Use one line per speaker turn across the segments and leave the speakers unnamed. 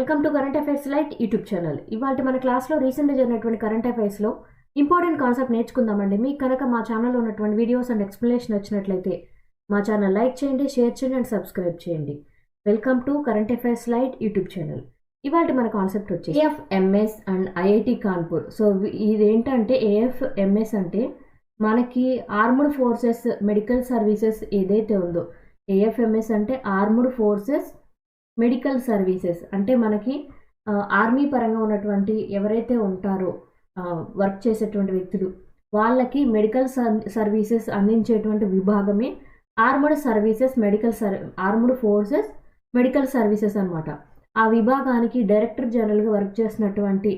Welcome to current affairs light YouTube channel. ఇవాళ మన క్లాస్లో రీసెంట్గా జరిగినటువంటి కరెంట్ అఫైర్స్లో ఇంపార్టెంట్ కాన్సెప్ట్ నేర్చుకుందామండి. మీకు కనుక మా ఛానల్లో ఉన్నటువంటి వీడియోస్ అండ్ ఎక్స్ప్లెనేషన్ వచ్చినట్లయితే మా ఛానల్ లైక్ చేయండి, షేర్ చేయండి అండ్ సబ్స్క్రైబ్ చేయండి. Welcome to current affairs light YouTube channel. ఇవాళ మన కాన్సెప్ట్ వచ్చి ఏఎఫ్ఎంఎస్ అండ్ ఐఐటి కాన్పూర్. సో ఇదేంటంటే ఏఎఫ్ఎంఎస్ అంటే మనకి ఆర్మ్డ్ ఫోర్సెస్ మెడికల్ సర్వీసెస్ ఏదైతే ఉందో, ఏఎఫ్ఎంఎస్ అంటే ఆర్మ్డ్ ఫోర్సెస్ మెడికల్ సర్వీసెస్ అంటే మనకి ఆర్మీ పరంగా ఉన్నటువంటి ఎవరైతే ఉంటారో వర్క్ చేసేటువంటి వ్యక్తులు వాళ్ళకి మెడికల్ సర్వీసెస్ అందించేటువంటి విభాగమే armed services armed forces medical services అనమాట. ఆ విభాగానికి డైరెక్టర్ జనరల్గా వర్క్ చేసినటువంటి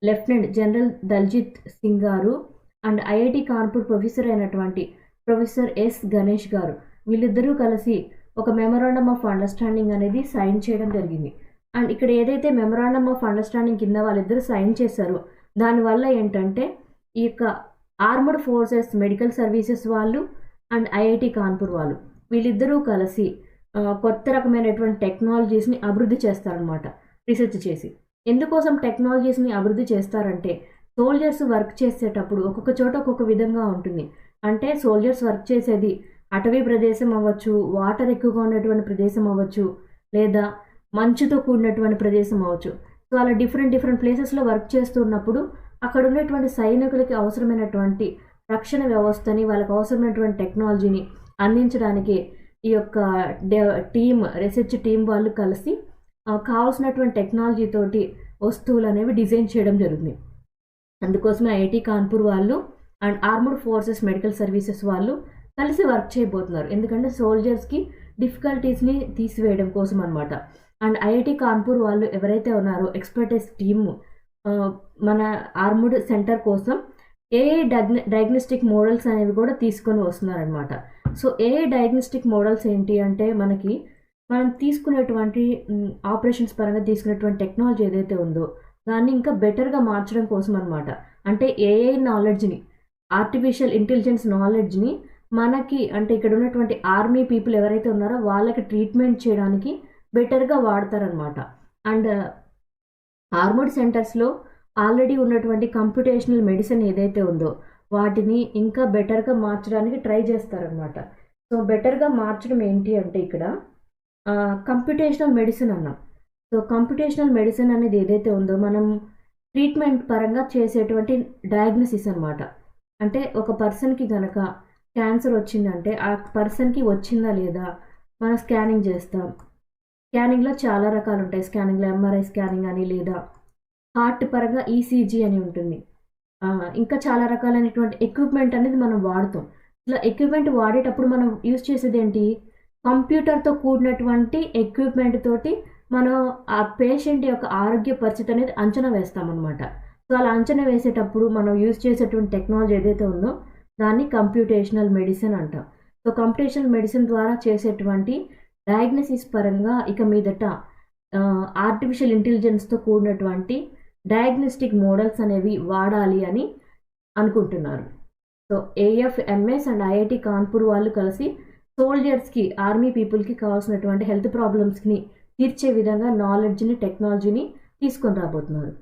లెఫ్టినెంట్ జనరల్ దల్జిత్ సింగ్ గారు అండ్ ఐఐటి కాన్పూర్ ప్రొఫెసర్ అయినటువంటి ప్రొఫెసర్ ఎస్ గణేష్ గారు వీళ్ళిద్దరూ కలిసి ఒక మెమరాండమ్ ఆఫ్ అండర్స్టాండింగ్ అనేది సైన్ చేయడం జరిగింది. అండ్ ఇక్కడ ఏదైతే మెమరాండమ్ ఆఫ్ అండర్స్టాండింగ్ కింద వాళ్ళిద్దరూ సైన్ చేశారో దానివల్ల ఏంటంటే ఈ యొక్క ఆర్మ్డ్ ఫోర్సెస్ మెడికల్ సర్వీసెస్ వాళ్ళు అండ్ ఐఐటి కాన్పూర్ వాళ్ళు వీళ్ళిద్దరూ కలిసి కొత్త రకమైనటువంటి టెక్నాలజీస్ని అభివృద్ధి చేస్తారనమాట. రీసెర్చ్ చేసి ఎందుకోసం టెక్నాలజీస్ని అభివృద్ధి చేస్తారంటే సోల్జర్స్ వర్క్ చేసేటప్పుడు ఒక్కొక్క చోట ఒక్కొక్క విధంగా ఉంటుంది. అంటే సోల్జర్స్ వర్క్ చేసేది అటవీ ప్రదేశం అవ్వచ్చు, వాటర్ ఎక్కువగా ఉన్నటువంటి ప్రదేశం అవ్వచ్చు, లేదా మంచుతో కూడినటువంటి ప్రదేశం అవ్వచ్చు. సో అలా డిఫరెంట్ ప్లేసెస్లో వర్క్ చేస్తున్నప్పుడు అక్కడ ఉన్నటువంటి సైనికులకి అవసరమైనటువంటి రక్షణ వ్యవస్థని వాళ్ళకి అవసరమైనటువంటి టెక్నాలజీని అందించడానికి ఈ యొక్క రీసెర్చ్ టీం వాళ్ళు కలిసి కావాల్సినటువంటి టెక్నాలజీ తోటి వస్తువులు అనేవి డిజైన్ చేయడం జరుగుతుంది. అందుకోసమే ఐఐటి కాన్పూర్ వాళ్ళు and armed forces medical services వాళ్ళు కలిసి వర్క్ చేయబోతున్నారు. ఎందుకంటే సోల్జర్స్కి డిఫికల్టీస్ని తీసివేయడం కోసం అనమాట. అండ్ ఐఐటి కాన్పూర్ వాళ్ళు ఎవరైతే ఉన్నారో ఎక్స్పర్టైజ్ టీమ్ మన ఆర్మ్డ్ సెంటర్ కోసం ఏఐ డయాగ్నోస్టిక్ మోడల్స్ అనేవి కూడా తీసుకొని వస్తున్నారనమాట. సో ఏఐ డయాగ్నోస్టిక్ మోడల్స్ ఏంటి అంటే మనం తీసుకునేటువంటి ఆపరేషన్స్ పరంగా తీసుకునేటువంటి టెక్నాలజీ ఏదైతే ఉందో దాన్ని ఇంకా బెటర్గా మార్చడం కోసం అనమాట. అంటే ఏఐ నాలెడ్జ్ని, ఆర్టిఫిషియల్ ఇంటెలిజెన్స్ నాలెడ్జ్ని మనకి అంటే ఇక్కడ ఉన్నటువంటి ఆర్మీ పీపుల్ ఎవరైతే ఉన్నారో వాళ్ళకి ట్రీట్మెంట్ చేయడానికి బెటర్గా వాడతారనమాట. అండ్ ఆర్మర్డ్ సెంటర్స్లో ఆల్రెడీ ఉన్నటువంటి కంప్యూటేషనల్ మెడిసిన్ ఏదైతే ఉందో వాటిని ఇంకా బెటర్గా మార్చడానికి ట్రై చేస్తారనమాట. సో బెటర్గా మార్చడం ఏంటి అంటే ఇక్కడ కంప్యూటేషనల్ మెడిసిన్ అన్నాం. సో కంప్యూటేషనల్ మెడిసిన్ అనేది ఏదైతే ఉందో మనం ట్రీట్మెంట్ పరంగా చేసేటువంటి డయాగ్నోసిస్ అనమాట. అంటే ఒక పర్సన్కి కనుక క్యాన్సర్ వచ్చిందంటే ఆ పర్సన్కి వచ్చిందా లేదా మనం స్కానింగ్ చేస్తాం. స్కానింగ్లో చాలా రకాలు ఉంటాయి. స్కానింగ్లో ఎంఆర్ఐ స్కానింగ్ అని, లేదా హార్ట్ పరంగా ఈసీజీ అని ఉంటుంది. ఇంకా చాలా రకాలైనటువంటి ఎక్విప్మెంట్ అనేది మనం వాడుతాం. ఇలా ఎక్విప్మెంట్ వాడేటప్పుడు మనం యూజ్ చేసేది ఏంటి, కంప్యూటర్తో కూడినటువంటి ఎక్విప్మెంట్ తోటి మనం ఆ పేషెంట్ యొక్క ఆరోగ్య పరిస్థితి అనేది అంచనా వేస్తామన్నమాట. సో అలా అంచనా వేసేటప్పుడు మనం యూజ్ చేసేటువంటి టెక్నాలజీ ఏదైతే ఉందో దాన్ని కంప్యూటేషనల్ మెడిసిన్ అంటాం. సో కంప్యూటేషనల్ మెడిసిన్ ద్వారా చేసేటువంటి డయాగ్నోసిస్ పరంగా ఇక మీదట ఆర్టిఫిషియల్ ఇంటెలిజెన్స్తో కూడినటువంటి డయాగ్నోస్టిక్ మోడల్స్ అనేవి వాడాలి అని అనుకుంటున్నారు. సో ఏఎఫ్ఎంఎస్ అండ్ ఐఐటి కాన్పూర్ వాళ్ళు కలిసి సోల్జర్స్కి, ఆర్మీ పీపుల్కి కావాల్సినటువంటి హెల్త్ ప్రాబ్లమ్స్ని తీర్చే విధంగా నాలెడ్జ్ని, టెక్నాలజీని తీసుకొని రాబోతున్నారు.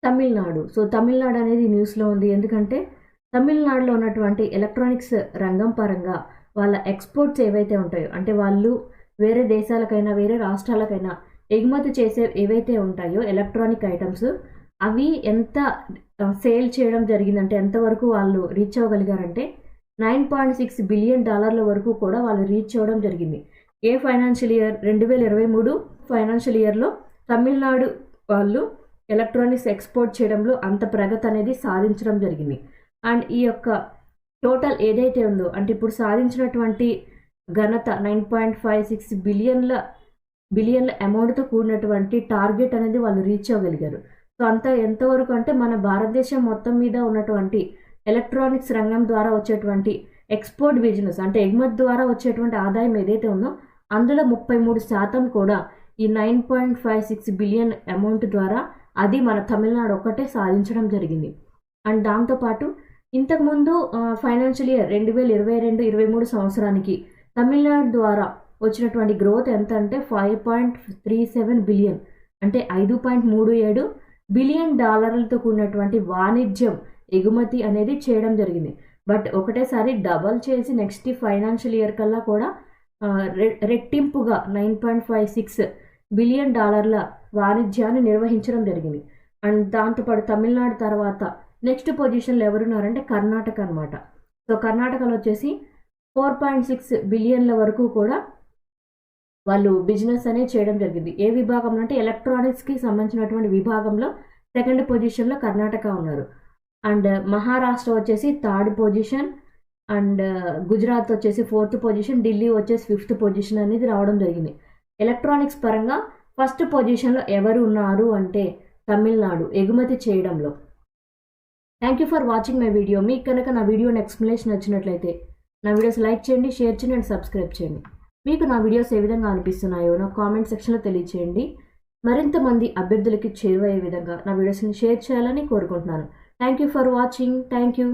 తమిళనాడు. సో తమిళనాడు అనేది న్యూస్లో ఉంది. ఎందుకంటే తమిళనాడులో ఉన్నటువంటి ఎలక్ట్రానిక్స్ రంగం పరంగా వాళ్ళ ఎక్స్పోర్ట్స్ ఏవైతే ఉంటాయో, అంటే వాళ్ళు వేరే దేశాలకైనా వేరే రాష్ట్రాలకైనా ఎగుమతి చేసే ఏవైతే ఉంటాయో ఎలక్ట్రానిక్ ఐటమ్స్ అవి ఎంత సేల్ చేయడం జరిగిందంటే ఎంతవరకు వాళ్ళు రీచ్ అవ్వగలిగారంటే $9.6 బిలియన్ వరకు కూడా వాళ్ళు రీచ్ అవ్వడం జరిగింది. ఏ ఫైనాన్షియల్ ఇయర్ 2023 ఫైనాన్షియల్ ఇయర్లో తమిళనాడు వాళ్ళు ఎలక్ట్రానిక్స్ ఎక్స్పోర్ట్ చేయడంలో అంత ప్రగతి అనేది సాధించడం జరిగింది. అండ్ ఈ యొక్క టోటల్ ఏదైతే ఉందో అంటే ఇప్పుడు సాధించినటువంటి ఘనత 9.56 బిలియన్ల అమౌంట్తో కూడినటువంటి టార్గెట్ అనేది వాళ్ళు రీచ్ అవ్వగలిగారు. సో ఎంతవరకు అంటే మన భారతదేశం మొత్తం మీద ఉన్నటువంటి ఎలక్ట్రానిక్స్ రంగం ద్వారా వచ్చేటువంటి ఎక్స్పోర్ట్ బిజినెస్ అంటే ఎగుమతి ద్వారా వచ్చేటువంటి ఆదాయం ఏదైతే ఉందో అందులో 33% కూడా ఈ 9.56 బిలియన్ అమౌంట్ ద్వారా అది మన తమిళనాడు ఒక్కటే సాధించడం జరిగింది. అండ్ దాంతోపాటు ఇంతకుముందు ఫైనాన్షియల్ ఇయర్ 2022-23 సంవత్సరానికి తమిళనాడు ద్వారా వచ్చినటువంటి గ్రోత్ ఎంత అంటే 5.37 బిలియన్, అంటే 5.37 బిలియన్ డాలర్లతో కూడినటువంటి వాణిజ్యం ఎగుమతి అనేది చేయడం జరిగింది. బట్ ఒకటేసారి డబల్ చేసి నెక్స్ట్ ఫైనాన్షియల్ ఇయర్ కల్లా కూడా రెట్టింపుగా 9.56 బిలియన్ డాలర్ల వాణిజ్యాన్ని నిర్వహించడం జరిగింది. అండ్ దాంతోపాటు తమిళనాడు తర్వాత నెక్స్ట్ పొజిషన్లో ఎవరున్నారంటే కర్ణాటక అనమాట. సో కర్ణాటకలో వచ్చేసి 4.6 బిలియన్ల వరకు కూడా వాళ్ళు బిజినెస్ అనేది చేయడం జరిగింది. ఏ విభాగంలో అంటే ఎలక్ట్రానిక్స్కి సంబంధించినటువంటి విభాగంలో సెకండ్ పొజిషన్లో కర్ణాటక ఉన్నారు. అండ్ మహారాష్ట్ర వచ్చేసి థర్డ్ పొజిషన్, అండ్ గుజరాత్ వచ్చేసి ఫోర్త్ పొజిషన్, ఢిల్లీ వచ్చేసి ఫిఫ్త్ పొజిషన్ అనేది రావడం జరిగింది. ఎలక్ట్రానిక్స్ పరంగా ఫస్ట్ పొజిషన్లో ఎవరు ఉన్నారు అంటే తమిళనాడు ఎగుమతి చేయడంలో. Thank you for watching my video. మీకు కనుక నా వీడియోని ఎక్స్ప్లెనేషన్ నచ్చినట్లయితే నా వీడియోస్ లైక్ చేయండి, షేర్ చేయండి అండ్ సబ్స్క్రైబ్ చేయండి. మీకు నా వీడియోస్ ఏ విధంగా అనిపిస్తున్నాయో నా కామెంట్ సెక్షన్లో తెలియచేయండి. మరింత మంది అభ్యర్థులకి చేరువయ్యే విధంగా నా వీడియోస్ని షేర్ చేయాలని కోరుకుంటున్నాను. Thank you for watching. Thank you.